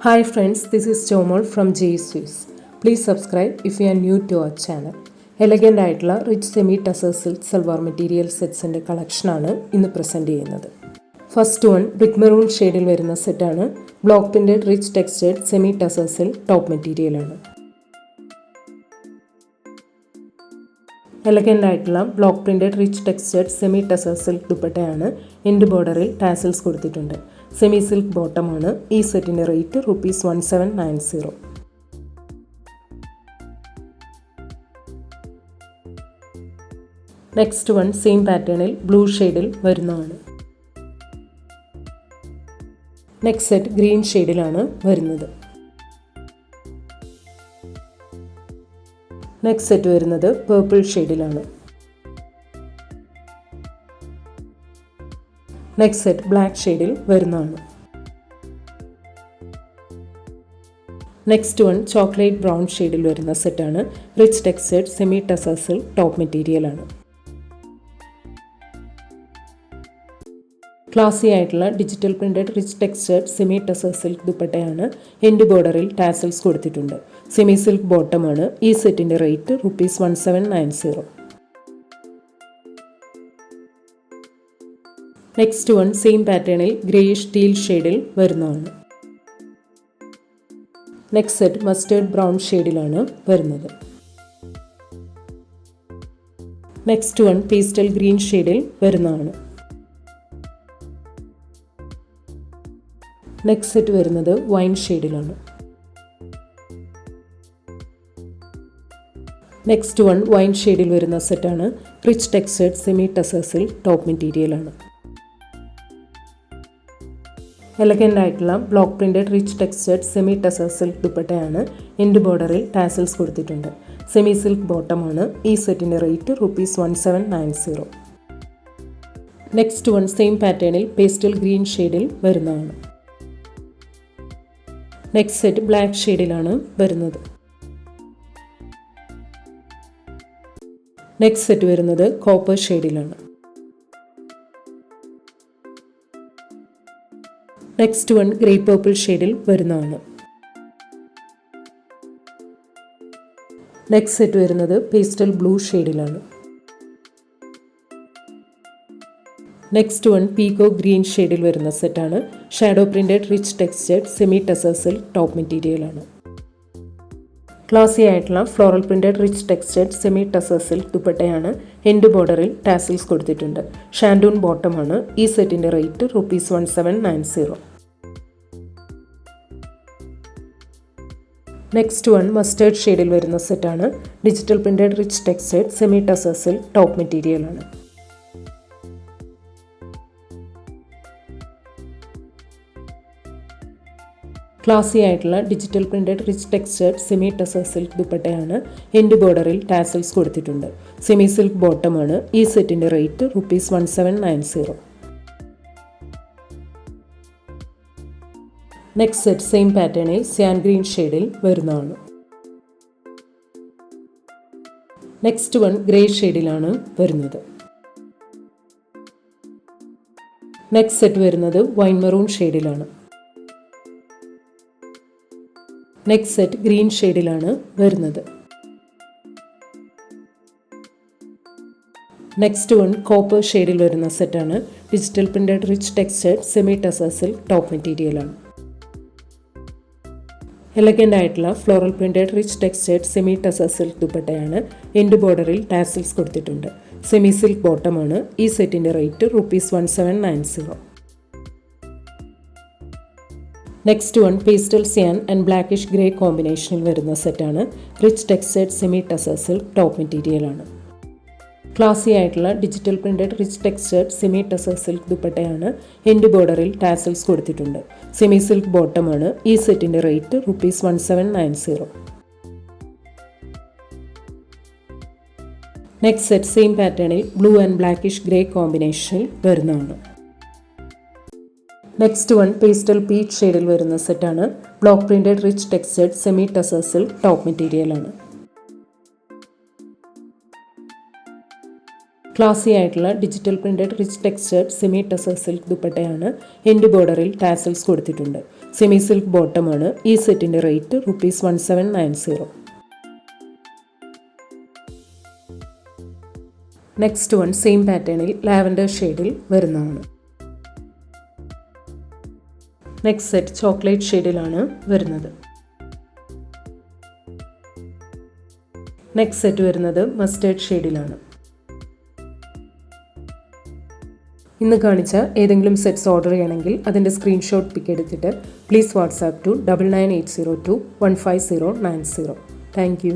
Hi friends, this is Chomol from G Swiss. Please subscribe if you are new to our channel. Elegant ആയിട്ടുള്ള rich semi tussar silk salwar material സെറ്റ്സിൻ്റെ കളക്ഷനാണ് ഇന്ന് present ചെയ്യുന്നത്. First one brick maroon ഷെയ്ഡിൽ വരുന്ന സെറ്റാണ്. Block printed rich textured semi tussar silk top മെറ്റീരിയലാണ്. Elegant ആയിട്ടുള്ള block printed rich textured semi tussar silk ദുപ്പട്ടയാണ്. എൻഡ് ബോർഡറിൽ ടാസൽസ് കൊടുത്തിട്ടുണ്ട്. സെമി സിൽക്ക് ബോട്ടമാണ്. ഈ സെറ്റിൻ്റെ റേറ്റ് ₹1790. നെക്സ്റ്റ് വൺ സെയിം പാറ്റേണിൽ ബ്ലൂ ഷെയ്ഡിൽ വരുന്നതാണ്. നെക്സ്റ്റ് സെറ്റ് ഗ്രീൻ ഷെയ്ഡിലാണ് വരുന്നത്. നെക്സ്റ്റ് സെറ്റ് വരുന്നത് പേർപ്പിൾ ഷെയ്ഡിലാണ്. നെക്സ്റ്റ് സെറ്റ് ബ്ലാക്ക് ഷെയ്ഡിൽ വരുന്നതാണ്. നെക്സ്റ്റ് വൺ ചോക്ലേറ്റ് ബ്രൗൺ ഷെയ്ഡിൽ വരുന്ന സെറ്റാണ്. Rich textured semi tussar silk top മെറ്റീരിയലാണ്. ക്ലാസി ആയിട്ടുള്ള digital printed rich textured semi tussar silk ദുപ്പട്ടയാണ്. എൻഡ് ബോർഡറിൽ ടാസൽസ് കൊടുത്തിട്ടുണ്ട്. സെമി സിൽക്ക് ബോട്ടമാണ്. ഈ സെറ്റിൻ്റെ റേറ്റ് ₹1790. നെക്സ്റ്റ് വൺ സെയിം പാറ്റേണിൽ ഗ്രേയിഷ് ടീൽ ഷെയ്ഡിൽ വരുന്നതാണ്. നെക്സ്റ്റ് സെറ്റ് മസ്റ്റേർഡ് ബ്രൗൺ ഷെയ്ഡിലാണ് വരുന്നത്. നെക്സ്റ്റ് വൺ പേസ്റ്റൽ ഗ്രീൻ ഷെയ്ഡിൽ വരുന്നതാണ്. നെക്സ്റ്റ് സെറ്റ് വരുന്നത് വൈൻ ഷെയ്ഡിലാണ്. നെക്സ്റ്റ് വൺ വൈൻ ഷെയ്ഡിൽ വരുന്ന സെറ്റാണ്. Rich textured semi tussar silk top മെറ്റീരിയലാണ്. എലഗൻ്റ് ആയിട്ടുള്ള block printed rich textured semi tussar silk ദുപ്പട്ടയാണ്. എൻഡ് ബോർഡറിൽ ടാസൽസ് കൊടുത്തിട്ടുണ്ട്. സെമി സിൽക്ക് ബോട്ടമാണ്. ഈ സെറ്റിൻ്റെ റേറ്റ് ₹1790. നെക്സ്റ്റ് വൺ സെയിം പാറ്റേണിൽ പേസ്റ്റൽ ഗ്രീൻ ഷെയ്ഡിൽ വരുന്നതാണ്. നെക്സ്റ്റ് സെറ്റ് ബ്ലാക്ക് ഷെയ്ഡിലാണ് വരുന്നത്. നെക്സ്റ്റ് സെറ്റ് വരുന്നത് കോപ്പർ ഷെയ്ഡിലാണ്. നെക്സ്റ്റ് വൺ ഗ്രേ പർപ്പിൾ ഷെയ്ഡിൽ വരുന്നതാണ്. നെക്സ്റ്റ് സെറ്റ് വരുന്നത് പേസ്റ്റൽ ബ്ലൂ ഷെയ്ഡിലാണ്. നെക്സ്റ്റ് വൺ പീകോ ഗ്രീൻ ഷെയ്ഡിൽ വരുന്ന സെറ്റാണ്. Shadow printed rich textured semi tussar silk top മെറ്റീരിയലാണ്. ക്ലാസി ആയിട്ടുള്ള floral printed rich textured semi tussar silk ദുപ്പട്ടയാണ്. എൻഡ് ബോർഡറിൽ ടാസൽസ് കൊടുത്തിട്ടുണ്ട്. ഷാൻഡൂൺ ബോട്ടമാണ്. ഈ സെറ്റിൻ്റെ റേറ്റ് ₹1790. നെക്സ്റ്റ് വൺ മസ്റ്റേർഡ് ഷെയ്ഡിൽ വരുന്ന സെറ്റാണ്. Digital printed rich textured semi tussar silk top മെറ്റീരിയലാണ്. ക്ലാസി ആയിട്ടുള്ള digital printed rich textured semi tussar silk ദുപ്പട്ടയാണ്. എൻഡ് ബോർഡറിൽ ടാസൽസ് കൊടുത്തിട്ടുണ്ട്. സെമി സിൽക്ക് ബോട്ടമാണ്. ഈ സെറ്റിൻ്റെ റേറ്റ് ₹1790. നെക്സ്റ്റ് സെറ്റ് സെയിം പാറ്റേണിൽ സിയാൻ ഗ്രീൻ ഷെയ്ഡിൽ വരുന്നതാണ്. നെക്സ്റ്റ് വൺ ഗ്രേ ഷെയ്ഡിലാണ് വരുന്നത്. നെക്സ്റ്റ് സെറ്റ് വരുന്നത് വൈൻ മെറൂൺ ഷെയ്ഡിലാണ്. നെക്സ്റ്റ് സെറ്റ് ഗ്രീൻ ഷെയ്ഡിലാണ് വരുന്നത്. നെക്സ്റ്റ് വൺ കോപ്പർ ഷെയ്ഡിൽ വരുന്ന സെറ്റാണ്. Digital printed rich textured semi tussar silk top മെറ്റീരിയലാണ്. എലഗൻ്റ് ആയിട്ടുള്ള floral printed rich textured semi tussar silk ദുപ്പട്ടയാണ്. എൻഡ് ബോർഡറിൽ ടാസൽസ് കൊടുത്തിട്ടുണ്ട്. സെമി സിൽക്ക് ബോട്ടമാണ്. ഈ സെറ്റിൻ്റെ rate ₹1790. Next one pastel cyan and blackish grey കോമ്പിനേഷനിൽ വരുന്ന സെറ്റാണ്. Rich textured semi tussar silk top മെറ്റീരിയലാണ്. ക്ലാസി ആയിട്ടുള്ള digital printed rich textured semi tussar silk ദുപ്പട്ടയാണ്. എൻഡ് ബോർഡറിൽ ടാസൽസ് കൊടുത്തിട്ടുണ്ട്. സെമി സിൽക്ക് ബോട്ടമാണ്. ഈ സെറ്റിൻ്റെ റേറ്റ് ₹1790. നെക്സ്റ്റ് സെറ്റ് സെയിം പാറ്റേണിൽ ബ്ലൂ ആൻഡ് ബ്ലാക്കിഷ് ഗ്രേ കോമ്പിനേഷനിൽ വരുന്നതാണ്. നെക്സ്റ്റ് വൺ പേസ്റ്റൽ പീച്ച് ഷെയ്ഡിൽ വരുന്ന സെറ്റാണ്. Block printed rich textured semi tussar silk top മെറ്റീരിയലാണ്. ക്ലാസി ആയിട്ടുള്ള digital printed rich textured semi tussar silk ദുപ്പട്ടയാണ്. എൻഡ് ബോർഡറിൽ ടാസൽസ് കൊടുത്തിട്ടുണ്ട്. സെമി സിൽക്ക് ബോട്ടമാണ്. ഈ സെറ്റിൻ്റെ റേറ്റ് ₹1790. നെക്സ്റ്റ് വൺ സെയിം പാറ്റേണിൽ ലാവൻഡർ ഷെയ്ഡിൽ വരുന്നതാണ്. നെക്സ്റ്റ് സെറ്റ് ചോക്ലേറ്റ് ഷെയ്ഡിലാണ് വരുന്നത്. നെക്സ്റ്റ് സെറ്റ് വരുന്നത് മസ്റ്റേർഡ് ഷെയ്ഡിലാണ്. ഇന്ന് കാണിച്ച ഏതെങ്കിലും സെറ്റ്സ് ഓർഡർ ചെയ്യണമെങ്കിൽ അതിൻ്റെ സ്ക്രീൻഷോട്ട് പിക്ക് എടുത്തിട്ട് please WhatsApp to 9980215090. Thank U.